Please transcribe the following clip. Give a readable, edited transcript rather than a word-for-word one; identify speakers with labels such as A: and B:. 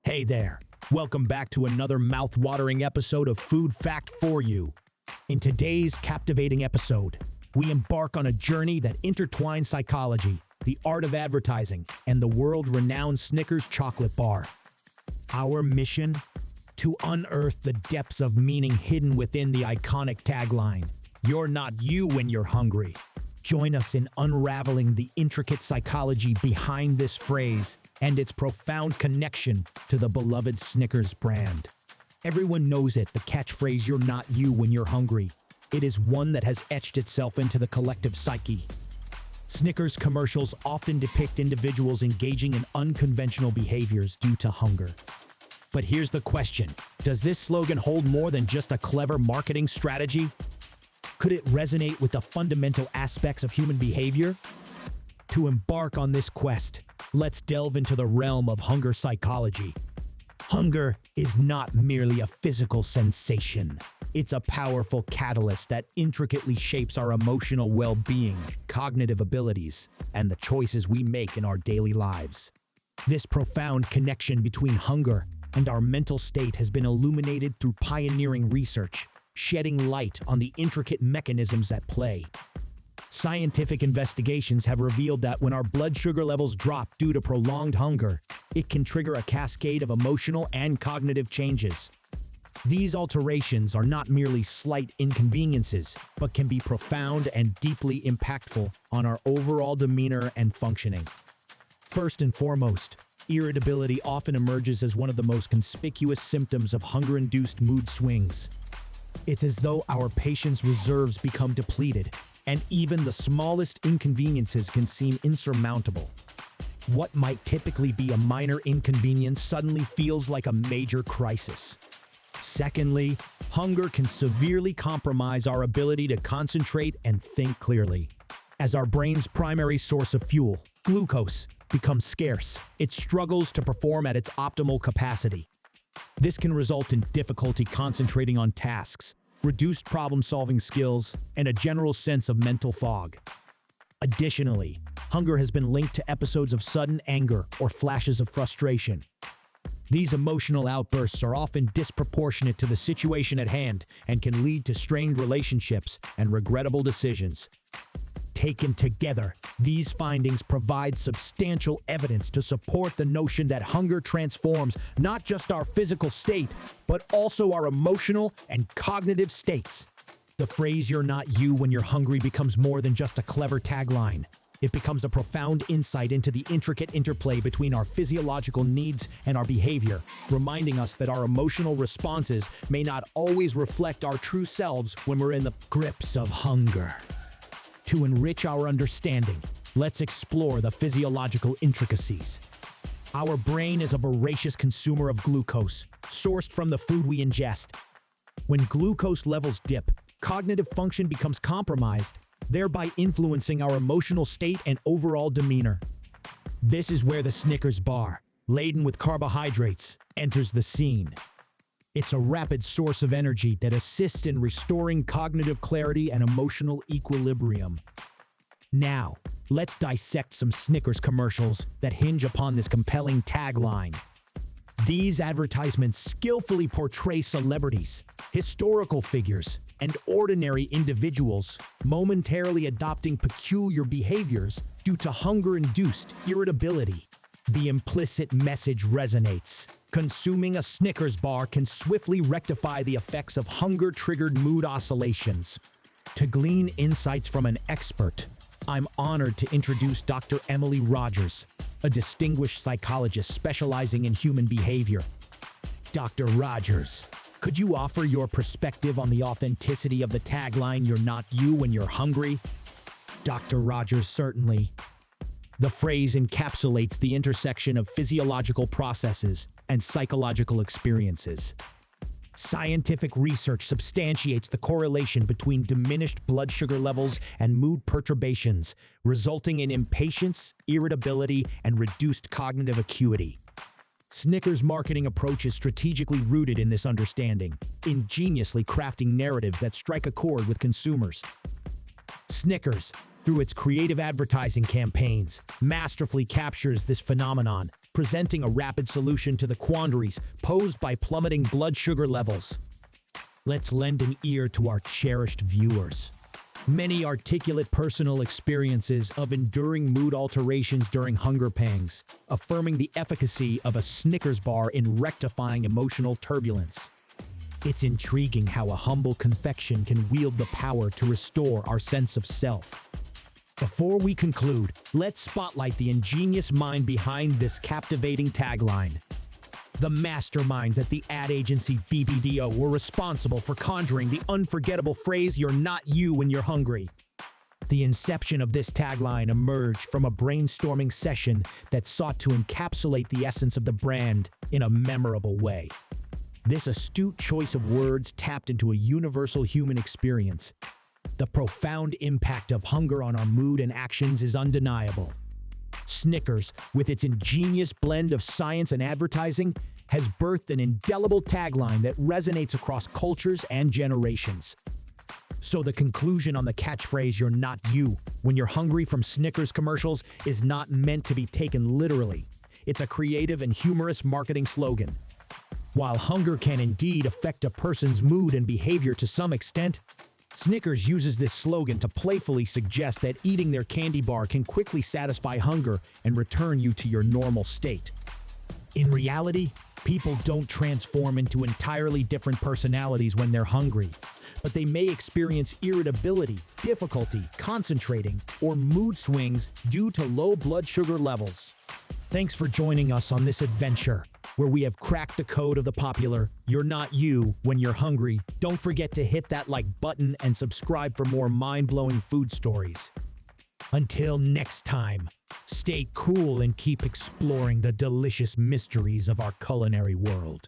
A: Hey there, welcome back to another mouth-watering episode of Food Fact for You. In today's captivating episode, we embark on a journey that intertwines psychology, the art of advertising, and the world-renowned Snickers chocolate bar. Our mission? To unearth the depths of meaning hidden within the iconic tagline, "You're not you when you're hungry." Join us in unraveling the intricate psychology behind this phrase and its profound connection to the beloved Snickers brand. Everyone knows it, the catchphrase, "You're not you when you're hungry." It is one that has etched itself into the collective psyche. Snickers commercials often depict individuals engaging in unconventional behaviors due to hunger. But here's the question: does this slogan hold more than just a clever marketing strategy? Could it resonate with the fundamental aspects of human behavior? To embark on this quest, let's delve into the realm of hunger psychology. Hunger is not merely a physical sensation. It's a powerful catalyst that intricately shapes our emotional well-being, cognitive abilities, and the choices we make in our daily lives. This profound connection between hunger and our mental state has been illuminated through pioneering research, shedding light on the intricate mechanisms at play. Scientific investigations have revealed that when our blood sugar levels drop due to prolonged hunger, it can trigger a cascade of emotional and cognitive changes. These alterations are not merely slight inconveniences, but can be profound and deeply impactful on our overall demeanor and functioning. First and foremost, irritability often emerges as one of the most conspicuous symptoms of hunger-induced mood swings. It's as though our patience reserves become depleted, and even the smallest inconveniences can seem insurmountable. What might typically be a minor inconvenience suddenly feels like a major crisis. Secondly, hunger can severely compromise our ability to concentrate and think clearly. As our brain's primary source of fuel, glucose, becomes scarce, it struggles to perform at its optimal capacity. This can result in difficulty concentrating on tasks, reduced problem-solving skills, and a general sense of mental fog. Additionally, hunger has been linked to episodes of sudden anger or flashes of frustration. These emotional outbursts are often disproportionate to the situation at hand and can lead to strained relationships and regrettable decisions. Taken together, these findings provide substantial evidence to support the notion that hunger transforms not just our physical state, but also our emotional and cognitive states. The phrase "you're not you when you're hungry" becomes more than just a clever tagline. It becomes a profound insight into the intricate interplay between our physiological needs and our behavior, reminding us that our emotional responses may not always reflect our true selves when we're in the grips of hunger. To enrich our understanding, let's explore the physiological intricacies. Our brain is a voracious consumer of glucose, sourced from the food we ingest. When glucose levels dip, cognitive function becomes compromised, thereby influencing our emotional state and overall demeanor. This is where the Snickers bar, laden with carbohydrates, enters the scene. It's a rapid source of energy that assists in restoring cognitive clarity and emotional equilibrium. Now, let's dissect some Snickers commercials that hinge upon this compelling tagline. These advertisements skillfully portray celebrities, historical figures, and ordinary individuals momentarily adopting peculiar behaviors due to hunger-induced irritability. The implicit message resonates. Consuming a Snickers bar can swiftly rectify the effects of hunger-triggered mood oscillations. To glean insights from an expert, I'm honored to introduce Dr. Emily Rogers, a distinguished psychologist specializing in human behavior. Dr. Rogers, could you offer your perspective on the authenticity of the tagline "You're not you when you're hungry"? Dr. Rogers, certainly. The phrase encapsulates the intersection of physiological processes and psychological experiences. Scientific research substantiates the correlation between diminished blood sugar levels and mood perturbations, resulting in impatience, irritability, and reduced cognitive acuity. Snickers' marketing approach is strategically rooted in this understanding, ingeniously crafting narratives that strike a chord with consumers. Snickers, through its creative advertising campaigns, masterfully captures this phenomenon, presenting a rapid solution to the quandaries posed by plummeting blood sugar levels. Let's lend an ear to our cherished viewers. Many articulate personal experiences of enduring mood alterations during hunger pangs, affirming the efficacy of a Snickers bar in rectifying emotional turbulence. It's intriguing how a humble confection can wield the power to restore our sense of self. Before we conclude, let's spotlight the ingenious mind behind this captivating tagline. The masterminds at the ad agency BBDO were responsible for conjuring the unforgettable phrase, "You're not you when you're hungry." The inception of this tagline emerged from a brainstorming session that sought to encapsulate the essence of the brand in a memorable way. This astute choice of words tapped into a universal human experience. The profound impact of hunger on our mood and actions is undeniable. Snickers, with its ingenious blend of science and advertising, has birthed an indelible tagline that resonates across cultures and generations. So the conclusion on the catchphrase, "You're not you when you're hungry" from Snickers commercials is not meant to be taken literally. It's a creative and humorous marketing slogan. While hunger can indeed affect a person's mood and behavior to some extent, Snickers uses this slogan to playfully suggest that eating their candy bar can quickly satisfy hunger and return you to your normal state. In reality, people don't transform into entirely different personalities when they're hungry, but they may experience irritability, difficulty concentrating, or mood swings due to low blood sugar levels. Thanks for joining us on this adventure, where we have cracked the code of the popular "You're not you when you're hungry." Don't forget to hit that like button and subscribe for more mind-blowing food stories. Until next time, stay cool and keep exploring the delicious mysteries of our culinary world.